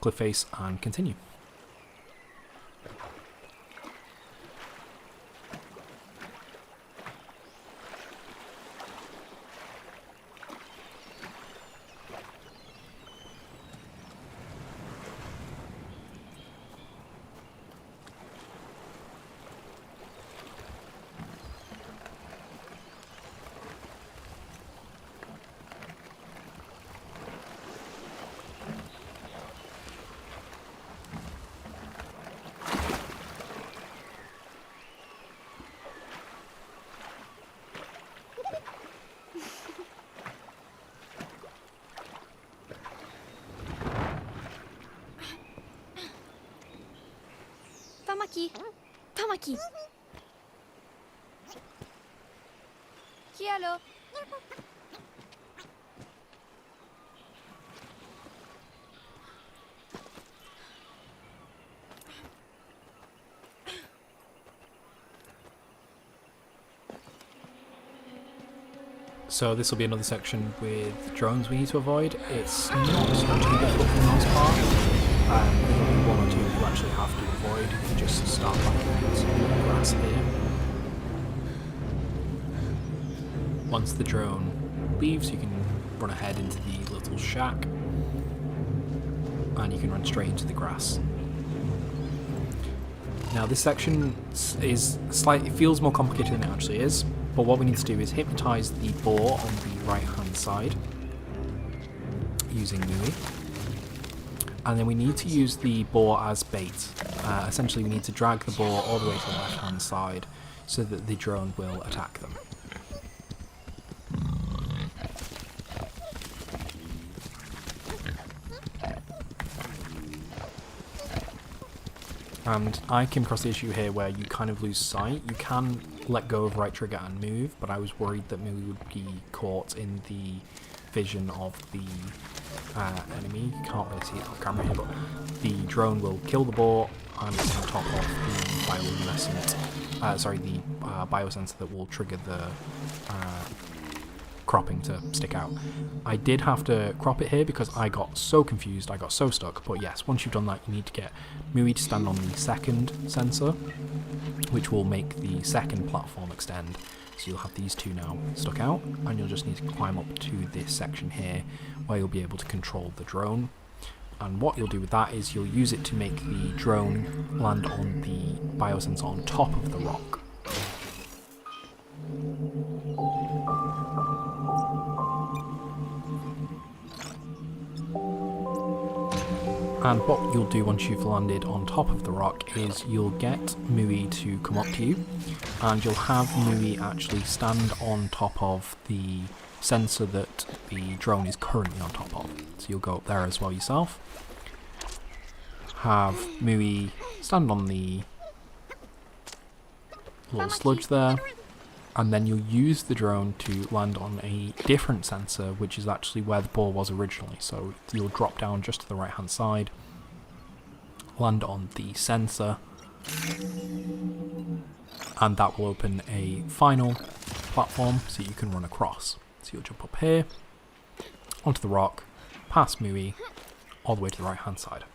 cliff face and continue. Tamaki. Hello. So this will be another section with drones we need to avoid. It's not too difficult for the most part. There's only one or two you actually have to avoid if you just start backing into the grass here. Once the drone leaves, you can run ahead into the little shack and you can run straight into the grass. Now this section is slightly, it feels more complicated than it actually is, but what we need to do is hypnotise the boar on the right hand side using Mui. And then we need to use the boar as bait. Essentially we need to drag the boar all the way to the left hand side so that the drone will attack them. And I came across the issue here where you kind of lose sight. You can let go of right trigger and move, but I was worried that Mui would be caught in the vision of the enemy. You can't really see it on camera here, but the drone will kill the boar and it's on top of the biosensor that will trigger the cropping to stick out. I did have to crop it here because I got so confused, I got so stuck, but yes, once you've done that you need to get Mui to stand on the second sensor, which will make the second platform extend. So you'll have these two now stuck out, and you'll just need to climb up to this section here where you'll be able to control the drone. And what you'll do with that is you'll use it to make the drone land on the biosensor on top of the rock. And what you'll do once you've landed on top of the rock is you'll get Mui to come up to you, and you'll have Mui actually stand on top of the sensor that the drone is currently on top of. So you'll go up there as well yourself. Have Mui stand on the little sludge there, and then you'll use the drone to land on a different sensor, which is actually where the boar was originally. So you'll drop down just to the right hand side, land on the sensor, and that will open a final platform so you can run across. So you'll jump up here, onto the rock, past Mui, all the way to the right hand side.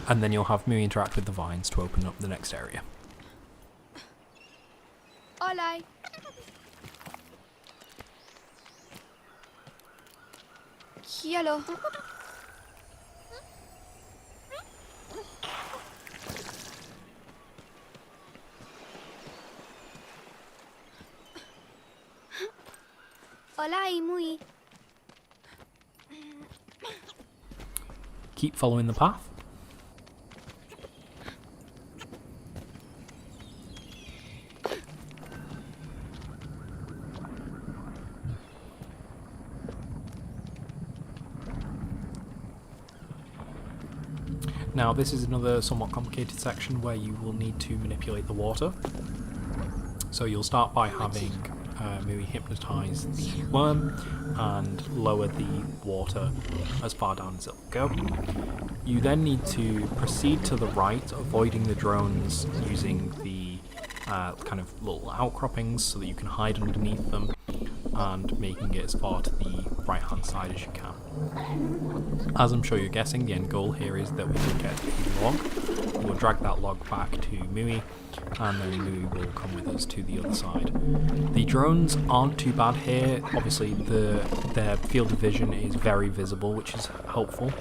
And then you'll have Mui interact with the vines to open up the next area. Hola. Hello. Hola, Mui. Keep following the path. Now this is another somewhat complicated section where you will need to manipulate the water. So you'll start by having Mui hypnotise the worm and lower the water as far down as it'll go. You then need to proceed to the right, avoiding the drones using the kind of little outcroppings so that you can hide underneath them. and making it as far to the right hand side as you can. As I'm sure you're guessing, the end goal here is that we will get a log. We'll drag that log back to Mui, and then Mui will come with us to the other side. The drones aren't too bad here. Obviously their field of vision is very visible, which is helpful.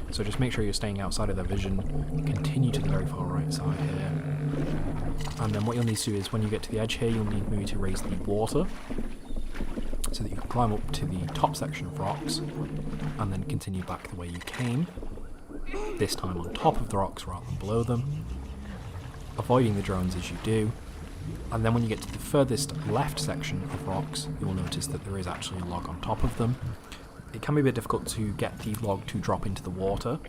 So just make sure you're staying outside of their vision. Continue to the very far right side here. And then what you'll need to do is when you get to the edge here, you'll need Mui to raise the water so that you can climb up to the top section of rocks and then continue back the way you came, this time on top of the rocks rather than below them, avoiding the drones as you do. And then when you get to the furthest left section of rocks, you'll notice that there is actually a log on top of them. It can be a bit difficult to get the log to drop into the water,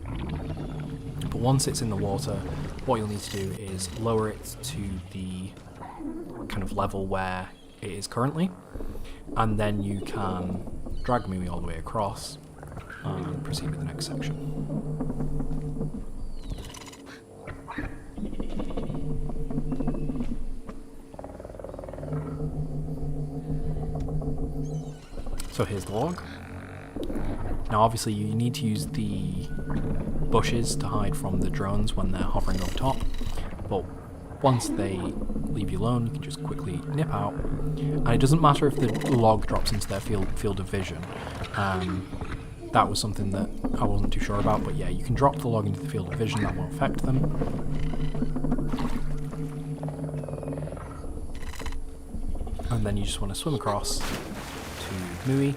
but once it's in the water, what you'll need to do is lower it to the kind of level where it is currently, and then you can drag Mui all the way across and proceed with the next section. So here's the log. Now obviously you need to use the bushes to hide from the drones when they're hovering over top, but once they leave you alone, you can just quickly nip out, and it doesn't matter if the log drops into their field of vision. That was something that I wasn't too sure about, but yeah, you can drop the log into the field of vision, that won't affect them. And then you just want to swim across to Mui.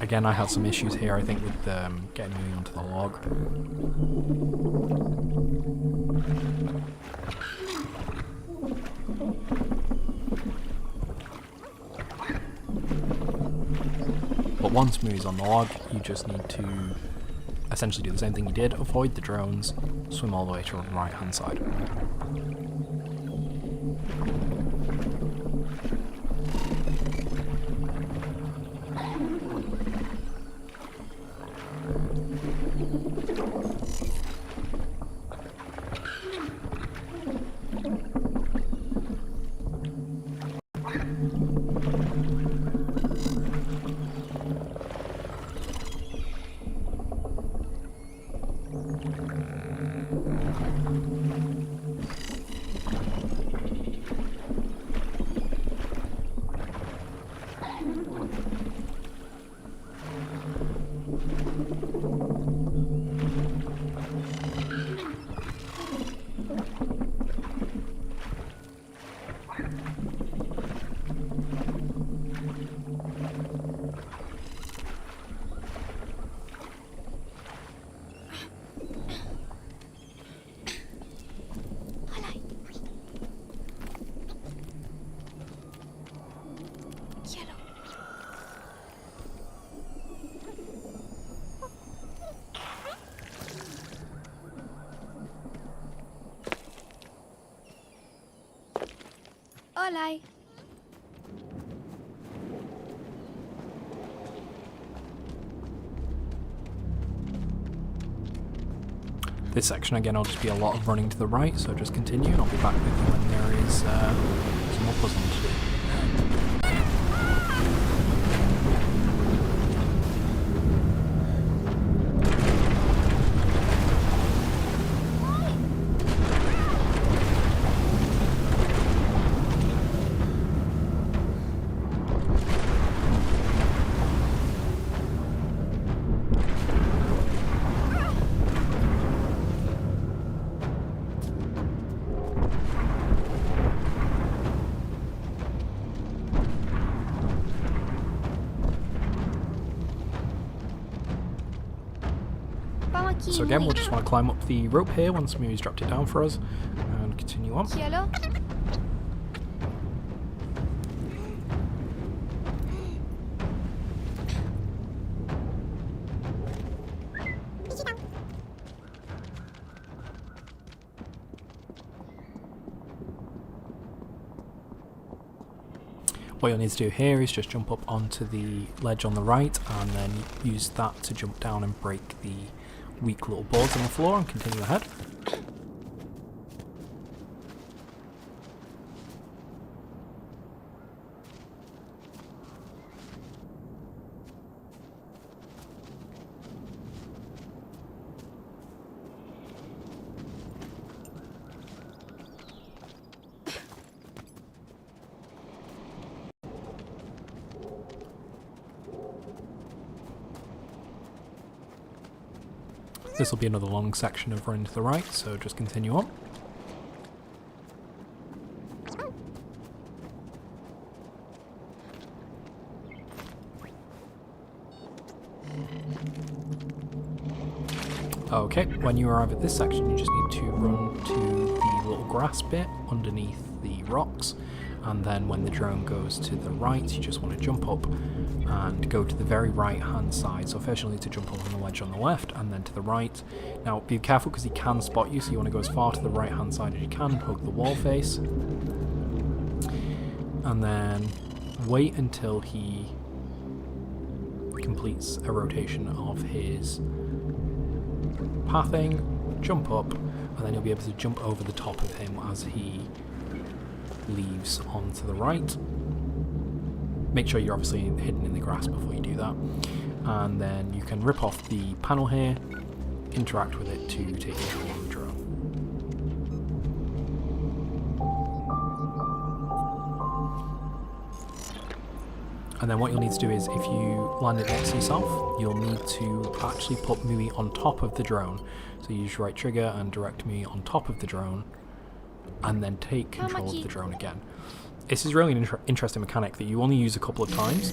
Again, I had some issues here, I think, with getting Mui onto the log. But once Mui's on the log, you just need to essentially do the same thing you did, avoid the drones, swim all the way to the right hand side. Hola. This section again will just be a lot of running to the right, so just continue and I'll be back with you when there is some more puzzling to do. So again, we'll just want to climb up the rope here once Mui's dropped it down for us, and continue on. Cielo. What you'll need to do here is just jump up onto the ledge on the right and then use that to jump down and break the weak little boards on the floor and continue ahead. This will be another long section of running to the right, so just continue on. Okay, when you arrive at this section, you just need to run to the little grass bit underneath the rocks, and then when the drone goes to the right, you just want to jump up and go to the very right hand side. So first you'll need to jump over on the ledge on the left and then to the right. Now be careful because he can spot you, so you want to go as far to the right hand side as you can, poke the wall face, and then wait until he completes a rotation of his pathing, jump up, and then you'll be able to jump over the top of him as he leaves onto the right. Make sure you're obviously hidden in the grass before you do that, and then you can rip off the panel here, interact with it to take control of the drone. And then what you'll need to do is, if you land it next to yourself, you'll need to actually put Mui on top of the drone. So you use your right trigger and direct Mui on top of the drone, and then take control of the drone again. This is really an interesting mechanic that you only use a couple of times,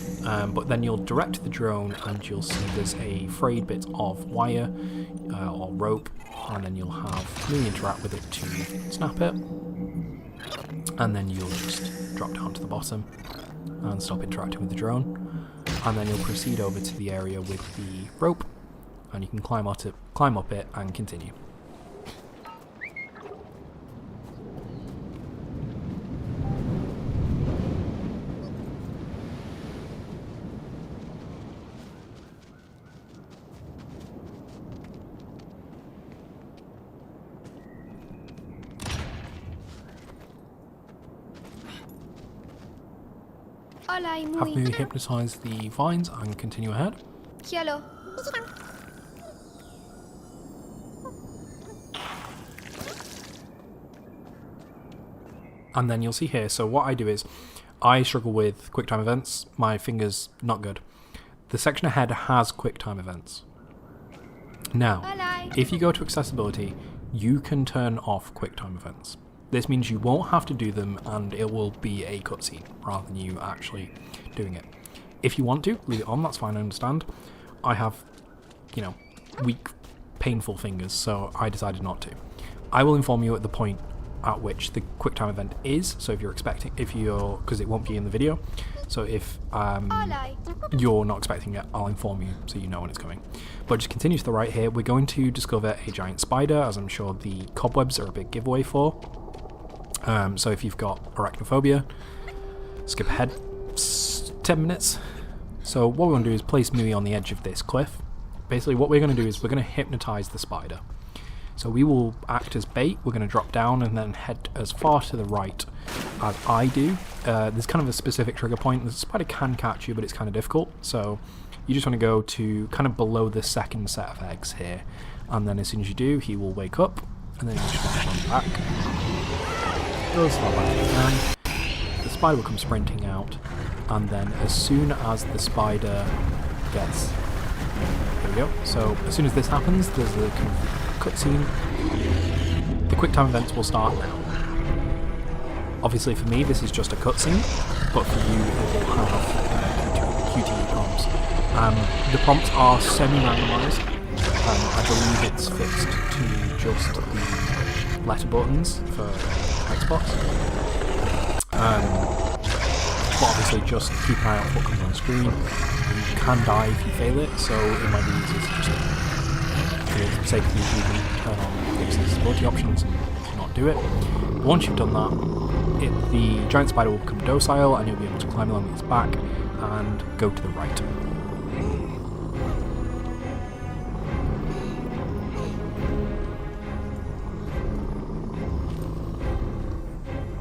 but then you'll direct the drone and you'll see there's a frayed bit of wire or rope, and then you'll have Mui interact with it to snap it, and then you'll just drop down to the bottom and stop interacting with the drone, and then you'll proceed over to the area with the rope, and you can climb up it and continue. Hola, Have Mui. Mui hypnotise the vines and continue ahead. Hello. And then you'll see here, so what I do is, I struggle with QuickTime events, my finger's not good. The section ahead has QuickTime events. Now, if you go to accessibility, you can turn off QuickTime events. This means you won't have to do them, and it will be a cutscene rather than you actually doing it. If you want to, leave it on, that's fine, I understand. I have, weak, painful fingers, so I decided not to. I will inform you at the point at which the QuickTime event is, so if you're expecting, because it won't be in the video, so if you're not expecting it, I'll inform you so you know when it's coming. But just continue to the right here, we're going to discover a giant spider, as I'm sure the cobwebs are a big giveaway for. So if you've got arachnophobia, skip ahead 10 minutes. So what we're going to do is place Mui on the edge of this cliff. Basically what we're going to do is we're going to hypnotise the spider. So we will act as bait, we're going to drop down and then head as far to the right as I do. There's kind of a specific trigger point. The spider can catch you, but it's kind of difficult. So you just want to go to kind of below the second set of eggs here. And then as soon as you do, he will wake up, and then you just run back. Go as far back as you can. The spider will come sprinting out, and then as soon as the spider gets... There we go. So as soon as this happens, there's a kind of cutscene. The QuickTime events will start now. Obviously for me this is just a cutscene, but for you it will have QTE prompts. The prompts are semi-randomised. I believe it's fixed to just the letter buttons for Xbox. But obviously just keep an eye out for what comes on screen. You can die if you fail it, so it might be easier to just, for the sake of you, can turn on the accessibility options and not do it. But once you've done that, the giant spider will become docile and you'll be able to climb along its back and go to the right.